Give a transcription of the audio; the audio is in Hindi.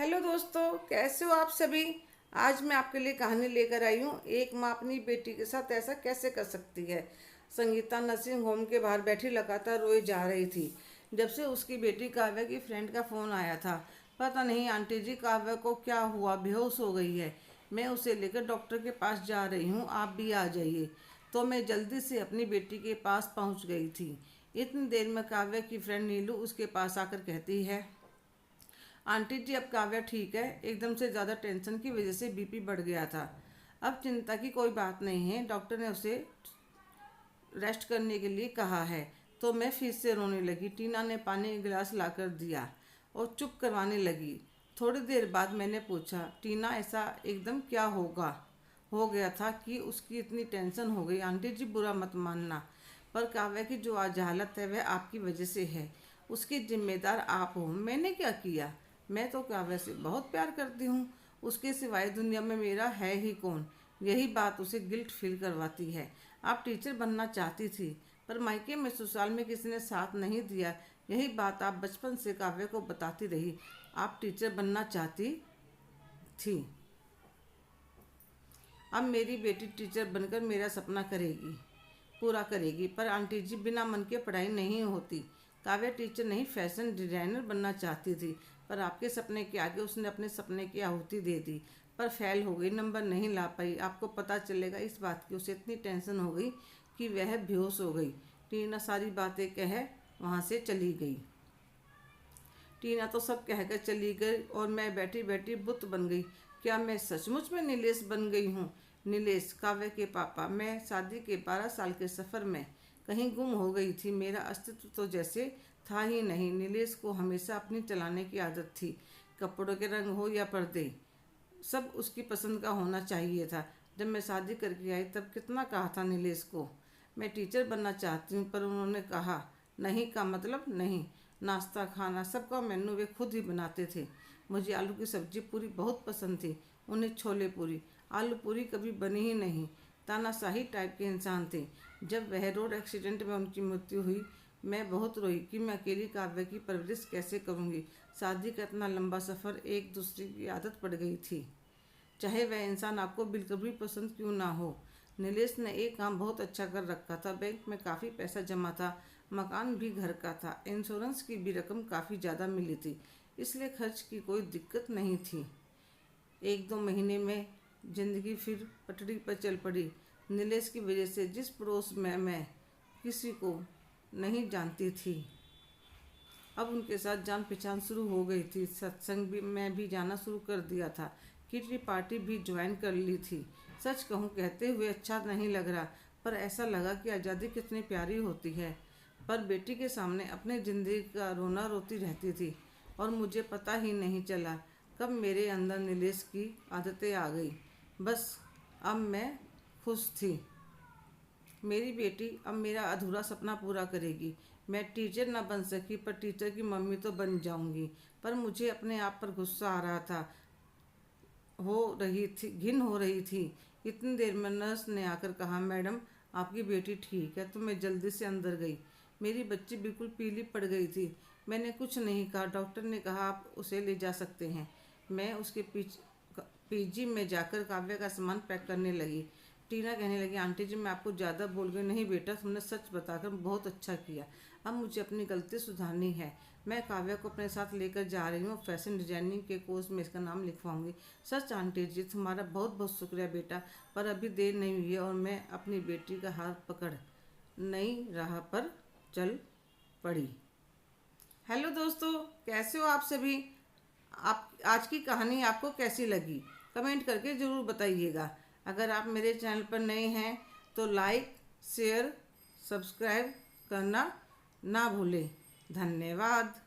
हेलो दोस्तों, कैसे हो आप सभी। आज मैं आपके लिए कहानी लेकर आई हूँ। एक माँ अपनी बेटी के साथ ऐसा कैसे कर सकती है। संगीता नर्सिंग होम के बाहर बैठी लगातार रोई जा रही थी जब से उसकी बेटी काव्या की फ्रेंड का फ़ोन आया था। पता नहीं आंटी जी, काव्या को क्या हुआ, बेहोश हो गई है। मैं उसे लेकर डॉक्टर के पास जा रही हूँ, आप भी आ जाइए। तो मैं जल्दी से अपनी बेटी के पास पहुँच गई थी। इतनी देर में काव्या की फ्रेंड नीलू उसके पास आकर कहती है, आंटी जी अब काव्या ठीक है। एकदम से ज़्यादा टेंशन की वजह से बीपी बढ़ गया था। अब चिंता की कोई बात नहीं है, डॉक्टर ने उसे रेस्ट करने के लिए कहा है। तो मैं फिर से रोने लगी। टीना ने पानी का गिलास लाकर दिया और चुप करवाने लगी। थोड़ी देर बाद मैंने पूछा, टीना ऐसा एकदम क्या हो गया था कि उसकी इतनी टेंशन हो गई। आंटी जी बुरा मत मानना, पर काव्या की जो आज हालत है वह आपकी वजह से है। उसकी जिम्मेदार आप हो। मैंने क्या किया। मैं तो काव्या से बहुत प्यार करती हूँ। उसके सिवाय दुनिया में मेरा है ही कौन। यही बात उसे गिल्ट फील करवाती है। आप टीचर बनना चाहती थी, पर मायके में ससुराल में किसी ने साथ नहीं दिया। यही बात आप बचपन से काव्या को बताती रही। आप टीचर बनना चाहती थी। अब मेरी बेटी टीचर बनकर मेरा सपना पूरा करेगी। पर आंटी जी, बिना मन के पढ़ाई नहीं होती। काव्या टीचर नहीं, फैशन डिजाइनर बनना चाहती थी, पर आपके सपने के आगे उसने अपने सपने की आहुति दे दी। पर फेल हो गई, नंबर नहीं ला पाई। आपको पता चलेगा इस बात की। उसे इतनी टेंशन हो गई कि वह बेहोश हो गई। टीना सारी बातें कह वहाँ से चली गई। टीना तो सब कहकर चली गई और मैं बैठी बैठी बुत बन गई। क्या मैं सचमुच में नीलेश बन गई हूँ। नीलेश, काव्य के पापा। मैं शादी के 12 साल के सफ़र में कहीं गुम हो गई थी। मेरा अस्तित्व तो जैसे था ही नहीं। नीलेश को हमेशा अपनी चलाने की आदत थी। कपड़ों के रंग हो या पर्दे, सब उसकी पसंद का होना चाहिए था। जब मैं शादी करके आई तब कितना कहा था नीलेश को, मैं टीचर बनना चाहती हूँ, पर उन्होंने कहा नहीं का मतलब नहीं। नाश्ता खाना सबका मेनू वे खुद ही बनाते थे। मुझे आलू की सब्जी पूरी बहुत पसंद थी, उन्हें छोले पूरी। आलू पूरी कभी बनी ही नहीं। तानाशाही टाइप के इंसान थे। जब वह रोड एक्सीडेंट में उनकी मृत्यु हुई, मैं बहुत रोई कि मैं अकेली काव्य की परवरिश कैसे करूँगी। शादी का इतना लंबा सफ़र, एक दूसरे की आदत पड़ गई थी, चाहे वह इंसान आपको बिल्कुल भी पसंद क्यों ना हो। नीलेश ने एक काम बहुत अच्छा कर रखा था। बैंक में काफ़ी पैसा जमा था, मकान भी घर का था, इंश्योरेंस की भी रकम काफ़ी ज़्यादा मिली थी, इसलिए खर्च की कोई दिक्कत नहीं थी। 1-2 महीने में जिंदगी फिर पटरी पर चल पड़ी। नीलेश की वजह से जिस पड़ोस में मैं किसी को नहीं जानती थी, अब उनके साथ जान पहचान शुरू हो गई थी। सत्संग भी मैं भी जाना शुरू कर दिया था। किटी पार्टी भी ज्वाइन कर ली थी। सच कहूँ, कहते हुए अच्छा नहीं लग रहा, पर ऐसा लगा कि आज़ादी कितनी प्यारी होती है। पर बेटी के सामने अपनी ज़िंदगी का रोना रोती रहती थी और मुझे पता ही नहीं चला कब मेरे अंदर नीलेश की आदतें आ गई। बस अब मैं खुश थी। मेरी बेटी अब मेरा अधूरा सपना पूरा करेगी। मैं टीचर ना बन सकी, पर टीचर की मम्मी तो बन जाऊंगी। पर मुझे अपने आप पर गुस्सा आ रहा था, हो रही थी, घिन हो रही थी। इतनी देर में नर्स ने आकर कहा, मैडम आपकी बेटी ठीक है। तो मैं जल्दी से अंदर गई। मेरी बच्ची बिल्कुल पीली पड़ गई थी। मैंने कुछ नहीं कहा। डॉक्टर ने कहा आप उसे ले जा सकते हैं। मैं उसके पीजी में जाकर काव्य का सामान पैक करने लगी। टीना कहने लगी, आंटी जी मैं आपको ज़्यादा बोल गई। नहीं बेटा, तुमने सच बताकर बहुत अच्छा किया। अब मुझे अपनी गलती सुधारनी है। मैं काव्या को अपने साथ लेकर जा रही हूँ। फैशन डिजाइनिंग के कोर्स में इसका नाम लिखवाऊंगी। सच आंटी जी, तुम्हारा बहुत बहुत शुक्रिया बेटा, पर अभी देर नहीं हुई है और मैं अपनी बेटी का हाथ पकड़ नई राह पर चल पड़ी। हेलो दोस्तों, कैसे हो आप सभी। आप आज की कहानी आपको कैसी लगी, कमेंट करके ज़रूर बताइएगा। अगर आप मेरे चैनल पर नए हैं तो लाइक, शेयर, सब्सक्राइब करना ना भूलें। धन्यवाद।